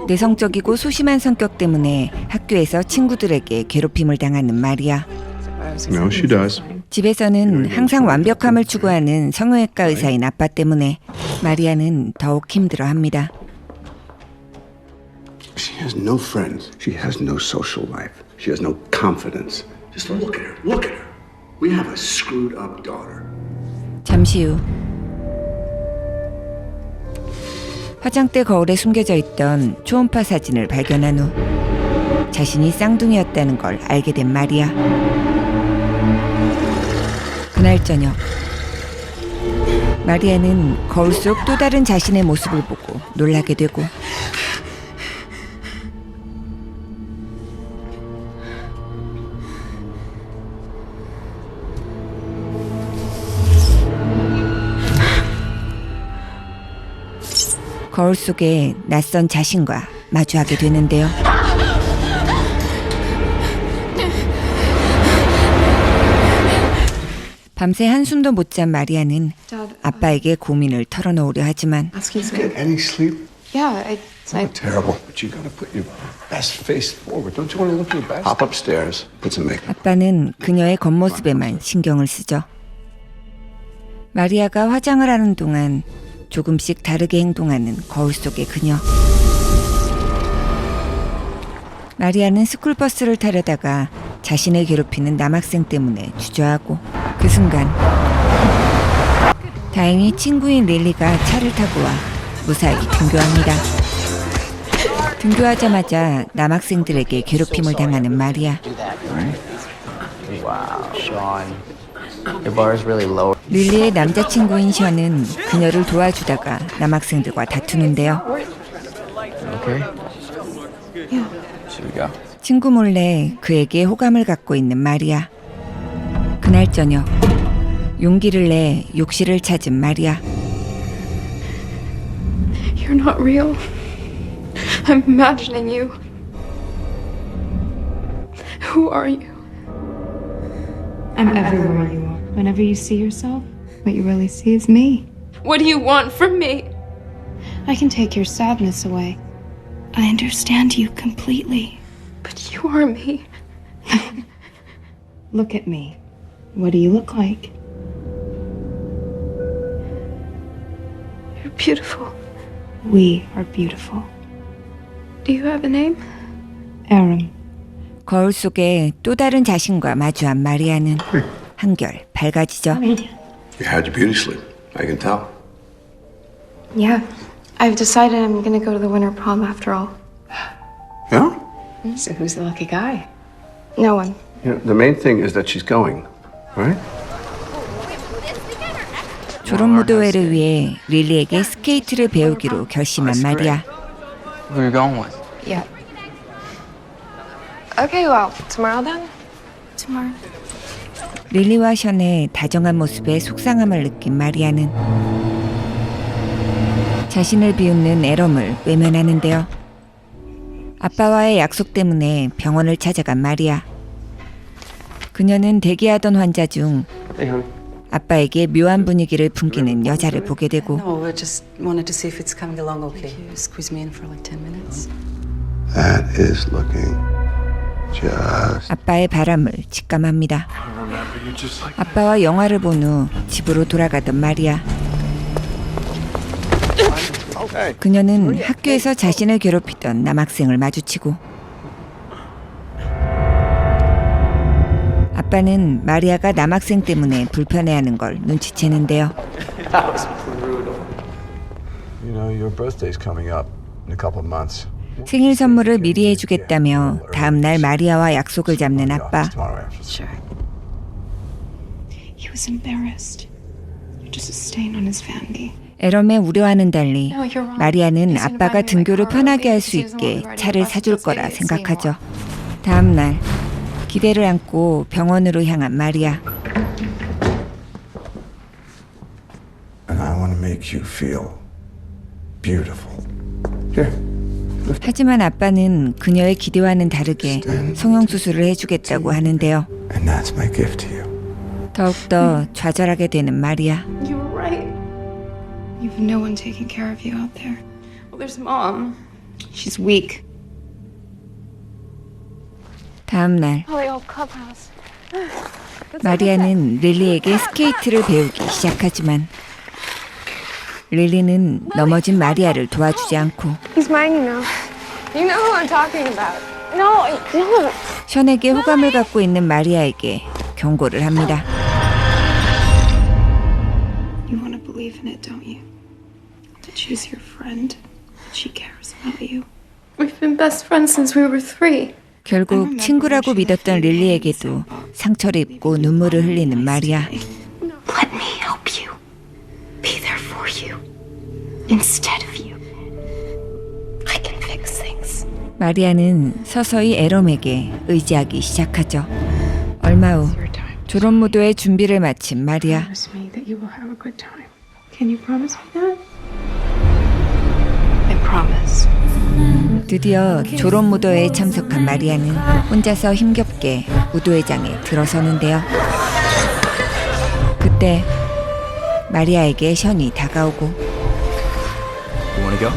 내성적이고 소심한 성격 때문에 학교에서 친구들에게 괴롭힘을 당하는 마리아. No, she does. 집에서는 항상 완벽함을 추구하는 성형외과 의사인 아빠 때문에 마리아는 더욱 힘들어합니다. She has no friends. She has no social life. She has no confidence. Just look at her. Look at her. We have a screwed up daughter. 잠시 후 화장대 거울에 숨겨져 있던 초음파 사진을 발견한 후 자신이 쌍둥이였다는 걸 알게 된 마리아. 그날 저녁 마리아는 거울 속 또 다른 자신의 모습을 보고 놀라게 되고 거울 속에 낯선 자신과 마주하게 되는데요. 밤새 한숨도 못 잔 마리아는 아빠에게 고민을 털어놓으려 하지만 Get any sleep? Yeah, It's not terrible. But you gotta put your best face forward. Don't you want to look your best? Hop upstairs. Put some makeup. 아빠는 그녀의 겉모습에만 신경을 쓰죠. 마리아가 화장을 하는 동안 조금씩 다르게 행동하는 거울 속의 그녀. 마리아는 스쿨버스를 타려다가 자신을 괴롭히는 남학생 때문에 주저하고 그 순간 다행히 친구인 릴리가 차를 타고 와 무사히 등교합니다. 등교하자마자 남학생들에게 괴롭힘을 당하는 마리아. 릴리의 남자친구인 션은 그녀를 도와주다가 남학생들과 다투는데요. 친구 몰래 그에게 호감을 갖고 있는 마리아. 그날 저녁 용기를 내 욕실을 찾은 마리아. you're not real. I'm imagining you. Who are you? I'm everywhere you are. Whenever you see yourself, what you really see is me. What do you want from me? I can take your sadness away. I understand you completely. But you are me. Look at me. What do you look like? You're beautiful. We are beautiful. Do you have a name? Aram. 거울 속에 또 다른 자신과 마주한 마리아는 한결 밝아지죠. You had your beauty sleep. I can tell. Yeah. I've decided I'm gonna go to the winter prom after all. Yeah? So who's the lucky guy? No one. You know, the main thing is that she's going, right? 졸업 무도회를 위해 릴리에게 스케이트를 배우기로 결심한 마리아. Who are you going with? Yeah. Okay, well, tomorrow then? Tomorrow. 릴리와 션의 다정한 모습에 속상함을 느낀 마리아는 자신을 비웃는 애럼을 외면하는데요. 아빠와의 약속 때문에 병원을 찾아간 마리아. 그녀는 대기하던 환자 중 아빠에게 묘한 분위기를 풍기는 여자를 보게 되고 No, I just wanted to see if it's coming along okay. Can you squeeze me in for like 10 minutes? That is looking just... 아빠의 바람을 직감합니다. 아빠와 영화를 본 후 집으로 돌아가던 마리아. 그녀는 학교에서 자신을 괴롭히던 남학생을 마주치고 아빠는 마리아가 남학생 때문에 불편해하는 걸 눈치채는데요. You know, your birthday's coming up in a couple of months. 생일 선물을 미리 해주겠다며 다음 날 마리아와 약속을 잡는 아빠. Sure. He was embarrassed. You're just a stain on his vanity. 애럼의 우려와는 달리 마리아는 아빠가 등교를 편하게 할 수 있게 차를 사줄 거라 생각하죠. 다음 날 기대를 안고 병원으로 향한 마리아. And I want to make you feel beautiful. Here. 하지만 아빠는 그녀의 기대와는 다르게 성형수술을 해주겠다고 하는데요. And that's my gift to you. 더욱더 좌절하게 되는 마리아. You were right. You have no one taking care of you out there. Well, there's Mom. She's weak. 다음 날 Holyoke Clubhouse. 마리아는 릴리에게 스케이트를 배우기 시작하지만 릴리는 넘어진 마리아를 도와주지 않고 He's mine, you know. You know who I'm talking about. No, I don't. 션에게 호감을 갖고 있는 마리아에게 경고를 합니다. You want to believe in it, don't you? That she's your friend. She cares about you. We've been best friends since we were 3. 결국 친구라고 믿었던 릴리에게도 상처를 입고 눈물을 흘리는 마리아. Let me help you. Be there for you. Instead of you. I can fix things. 마리아는 서서히 에롬에게 의지하기 시작하죠. 얼마 후 졸업 무도의 준비를 마친 마리아. Promise me that you will have a good time. Can you promise me that? I promise. 드디어 졸업 무도회에 참석한 마리아는 혼자서 힘겹게 무도회장에 들어서는데요. 그때 마리아에게 션이 다가오고 You wanna go?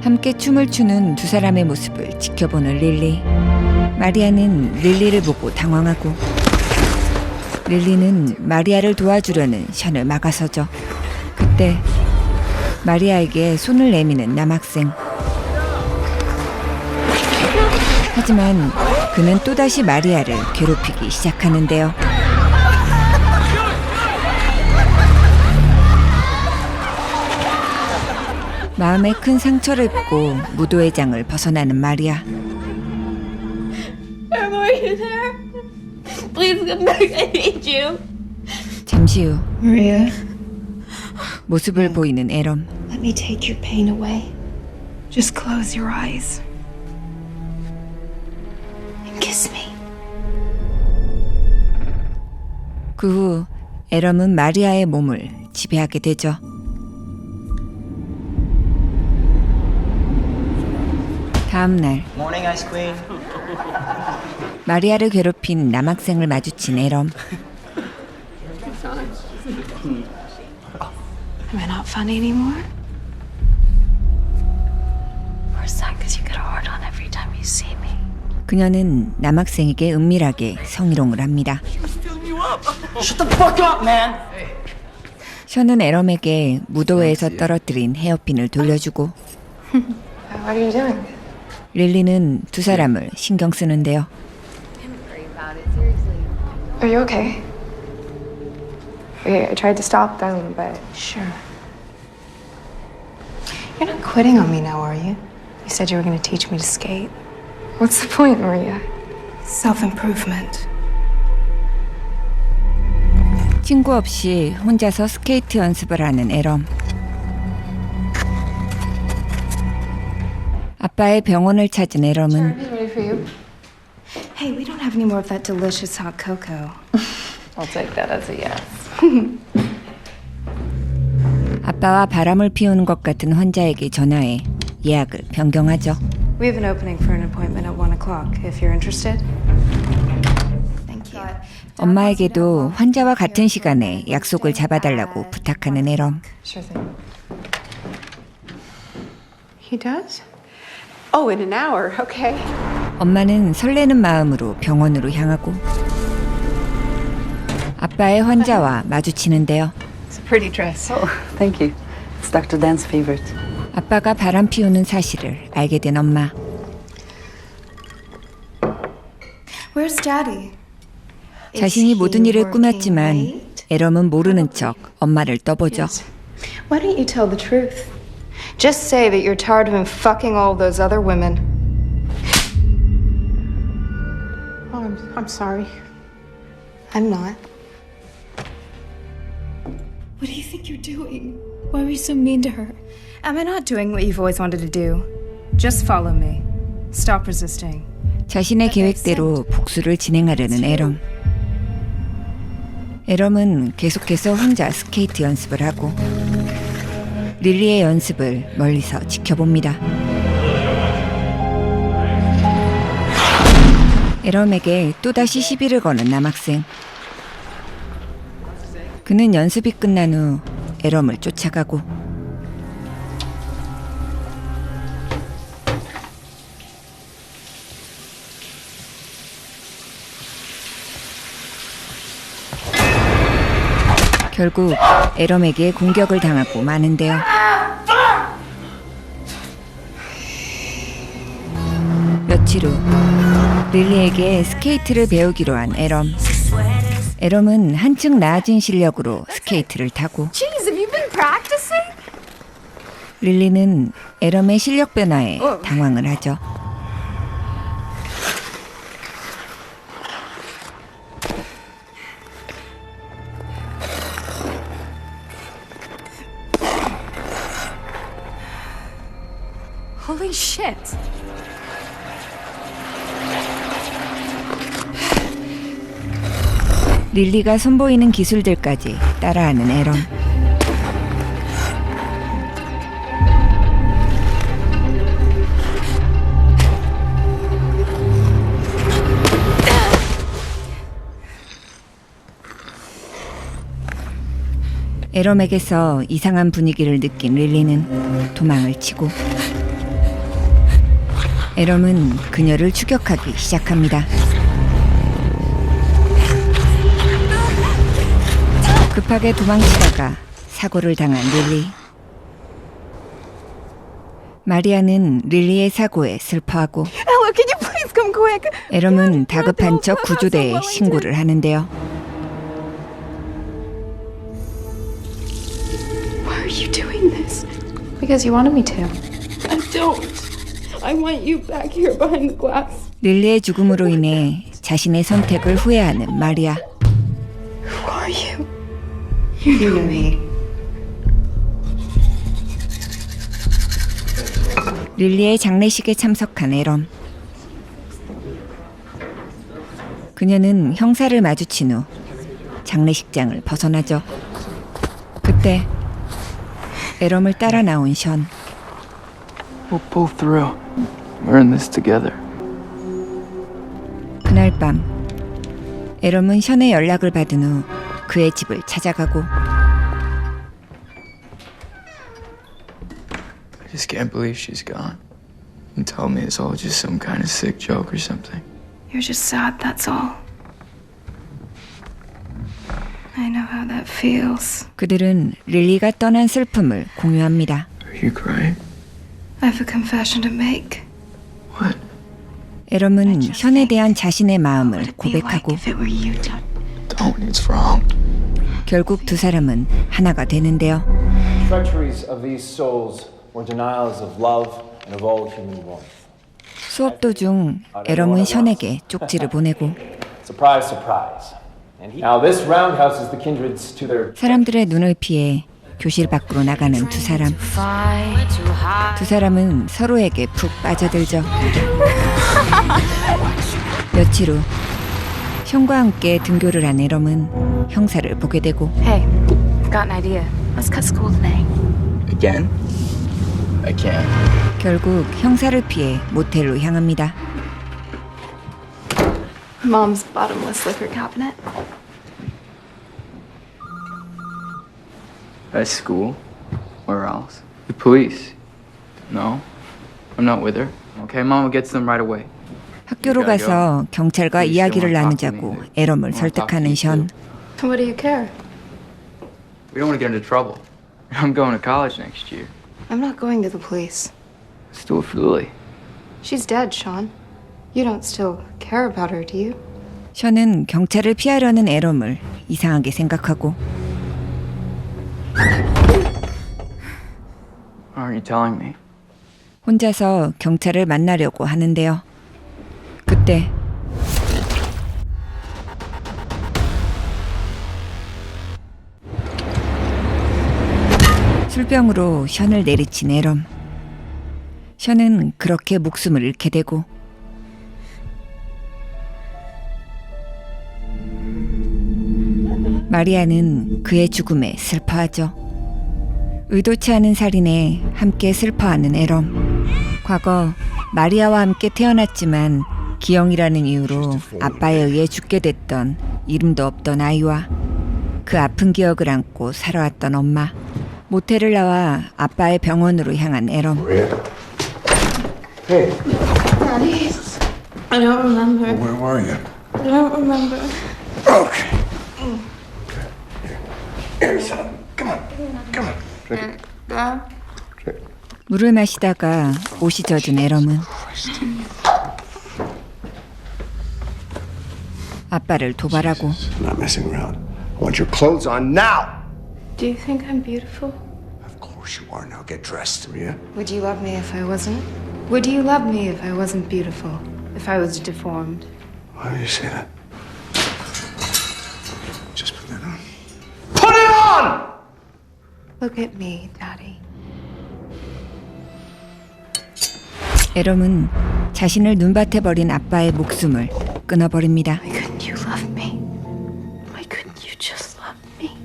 함께 춤을 추는 두 사람의 모습을 지켜보는 릴리. 마리아는 릴리를 보고 당황하고 릴리는 마리아를 도와주려는 션을 막아서죠. 그때 마리아에게 손을 내미는 남학생. 하지만 그는 또다시 마리아를 괴롭히기 시작하는데요. 마음에 큰 상처를 입고 무도회장을 벗어나는 마리아. Emma, are you there? Please come back. I need you. 잠시 후 Maria, 모습을 보이는 에롬. let me take your pain away. Just close your eyes. And kiss me. 그 후 에럼은 마리아의 몸을 지배하게 되죠. 다음 날 Morning, Ice Queen. 마리아를 괴롭힌 남학생을 마주친 에럼. Am I not funny anymore? Or is that because you get a hard on every time you see me? 그녀는 남학생에게 은밀하게 성희롱을 합니다. Shut the fuck up, man! 션은 에럼에게 무도회에서 떨어뜨린 헤어핀을 돌려주고 What are you doing? 릴리는 두 사람을 신경 쓰는데요. Are you okay? I tried to stop them, but Sure. You're not quitting on me now, are you? You said you were going to teach me to skate. what's the point, Maria? Self-improvement. 친구 없이 혼자서 스케이트 연습을 하는 에럼. 아빠의 병원을 찾은 에럼은 Ready for you? Hey, we don't have any more of that delicious hot cocoa. I'll take that as a yes. 아빠와 바람을 피우는 것 같은 환자에게 전화해 예약을 변경하죠. We have an opening for an appointment at 1 o'clock, if you're interested. Thank you. 엄마에게도 환자와 같은 시간에 약속을 잡아달라고 부탁하는 에럼. Sure thing. He does? Oh, in an hour, okay. 엄마는 설레는 마음으로 병원으로 향하고 아빠의 환자와 마주치는데요. It's a pretty dress. Oh, thank you. It's Dr. Dan's favorite. 아빠가 바람 피우는 사실을 알게 된 엄마. Where's Daddy? 자신이 모든 일을 꾸몄지만 에럼은 모르는 척 엄마를 떠보죠. Why don't you tell the truth? Just say that you're tired of him fucking all those other women. Oh, I'm sorry. I'm not. What do you think you're doing? Why were you so mean to her? Am I not doing what you've always wanted to do? Just follow me. Stop resisting. 자신의 계획대로 복수를 진행하려는 에럼. 에럼은 계속해서 혼자 스케이트 연습을 하고 릴리의 연습을 멀리서 지켜봅니다. 에럼에게 또다시 시비를 거는 남학생. 그는 연습이 끝난 후 에럼을 쫓아가고 결국 에럼에게 공격을 당하고 마는데요. 며칠 후 릴리에게 스케이트를 배우기로 한 에럼. 에럼은 한층 나아진 실력으로 스케이트를 타고 Jeez, have you been practicing? 릴리는 에럼의 실력 변화에 당황을 하죠. Holy shit. 릴리가 선보이는 기술들까지 따라하는 에럼. 에럼에게서 이상한 분위기를 느낀 릴리는 도망을 치고 에럼은 그녀를 추격하기 시작합니다. 급하게 도망치다가 사고를 당한 릴리. 마리아는 릴리의 사고에 슬퍼하고 Ella, can you please come quick? 에럼은 다급한 척 구조대에 신고를 하는데요. Why are you doing this? Because you wanted me to. I don't. I want you back here behind the glass. 릴리의 죽음으로 인해 자신의 선택을 후회하는 마리아. Who are you? You know me. 릴리의 장례식에 참석한 에럼. 그녀는 형사를 마주친 후 장례식장을 벗어나죠. 그때 에럼을 따라 나온 션. We'll pull through. We're in this together. 그날 밤 에럼은 션의 연락을 받은 후 그의 집을 찾아가고 I just can't believe she's gone. You tell me it's all just some kind of sick joke or something. You're just sad, that's all. I know how that feels. 그들은 릴리가 떠난 슬픔을 공유합니다. Are you crying? I have a confession to make. What? 에럼은 션에 대한 자신의 마음을 What would it be like 고백하고 if it were you, John? Don't. It's wrong. 결국 두 사람은 하나가 되는데요. Treacheries of these souls were denials of love and of all human warmth. 수업 도중 에럼은 션에게 쪽지를 보내고 Surprise, surprise. Now this roundhouse is the kindreds to their 사람들의 눈을 피해 교실 밖으로 나가는 두 사람. 두 사람은 서로에게 푹 빠져들죠. 며칠 후 션과 함께 등교를 한 에럼은 형사를 보게 되고 Hey, I've got an idea. Let's cut school today. Again? I can't. 결국 형사를 피해 모텔로 향합니다. Mom's bottomless liquor cabinet. At school? Where else? The police? No. I'm not with her. Okay, Mama gets them right away. 학교로 가서 경찰과 이야기를 나누자고 에럼을 설득하는 션. What do you care? We don't want to get into trouble. I'm going to college next year. I'm not going to the police. Let's do it for Lily. She's dead, Sean. You don't still care about her, do you? 션은 경찰을 피하려는 에럼을 이상하게 생각하고 Why aren't you telling me? 혼자서 경찰을 만나려고 하는데요. 그때 술병으로 션을 내리친 에럼. 션은 그렇게 목숨을 잃게 되고 마리아는 그의 죽음에 슬퍼하죠. 의도치 않은 살인에 함께 슬퍼하는 에럼. 과거 마리아와 함께 태어났지만 기영이라는 이유로 아빠에 의해 죽게 됐던 이름도 없던 아이와 그 아픈 기억을 안고 살아왔던 엄마. 모텔을 나와 아빠의 병원으로 향한 에럼. Maria? Hey. Daddy, I don't remember. Where were you? I don't remember. Okay. Here, son. Come on. Come on. Drink it. Dad? 물을 마시다가 옷이 젖은 에럼은 아빠를 도발하고 I'm not messing around. I want your clothes on now. Do you think I'm beautiful? Of course you are. Now get dressed, Maria. Would you love me if I wasn't? Would you love me if I wasn't beautiful? If I was deformed? Why do you say that? Just put that on. Put it on! Look at me, Daddy. 에럼은 자신을 눈밭에 버린 아빠의 목숨을 끊어버립니다. Why couldn't you love me? Why couldn't you just love me?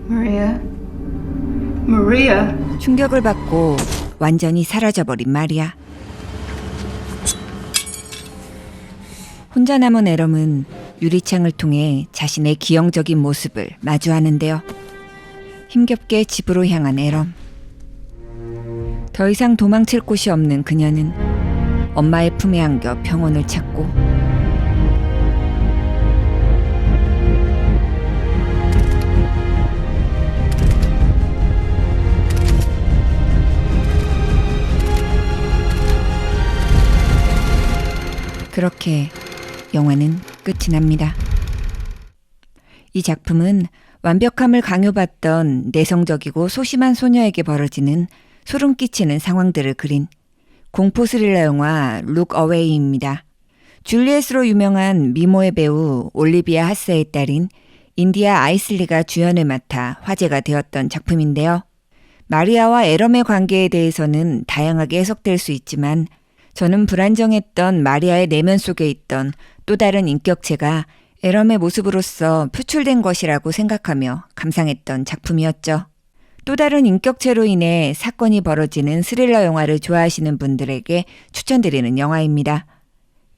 Maria? Maria? 충격을 받고 완전히 사라져버린 마리아. 혼자 남은 에럼은 유리창을 통해 자신의 기형적인 모습을 마주하는데요. 힘겹게 집으로 향한 에럼. 더 이상 도망칠 곳이 없는 그녀는 엄마의 품에 안겨 평온을 찾고 그렇게 영화는 끝이 납니다. 이 작품은 완벽함을 강요받던 내성적이고 소심한 소녀에게 벌어지는 소름 끼치는 상황들을 그린 공포 스릴러 영화 룩 어웨이입니다. 줄리엣으로 유명한 미모의 배우 올리비아 하스의 딸인 인디아 아이슬리가 주연을 맡아 화제가 되었던 작품인데요. 마리아와 에럼의 관계에 대해서는 다양하게 해석될 수 있지만 저는 불안정했던 마리아의 내면 속에 있던 또 다른 인격체가 에럼의 모습으로서 표출된 것이라고 생각하며 감상했던 작품이었죠. 또 다른 인격체로 인해 사건이 벌어지는 스릴러 영화를 좋아하시는 분들에게 추천드리는 영화입니다.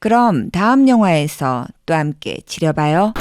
그럼 다음 영화에서 또 함께 지려봐요.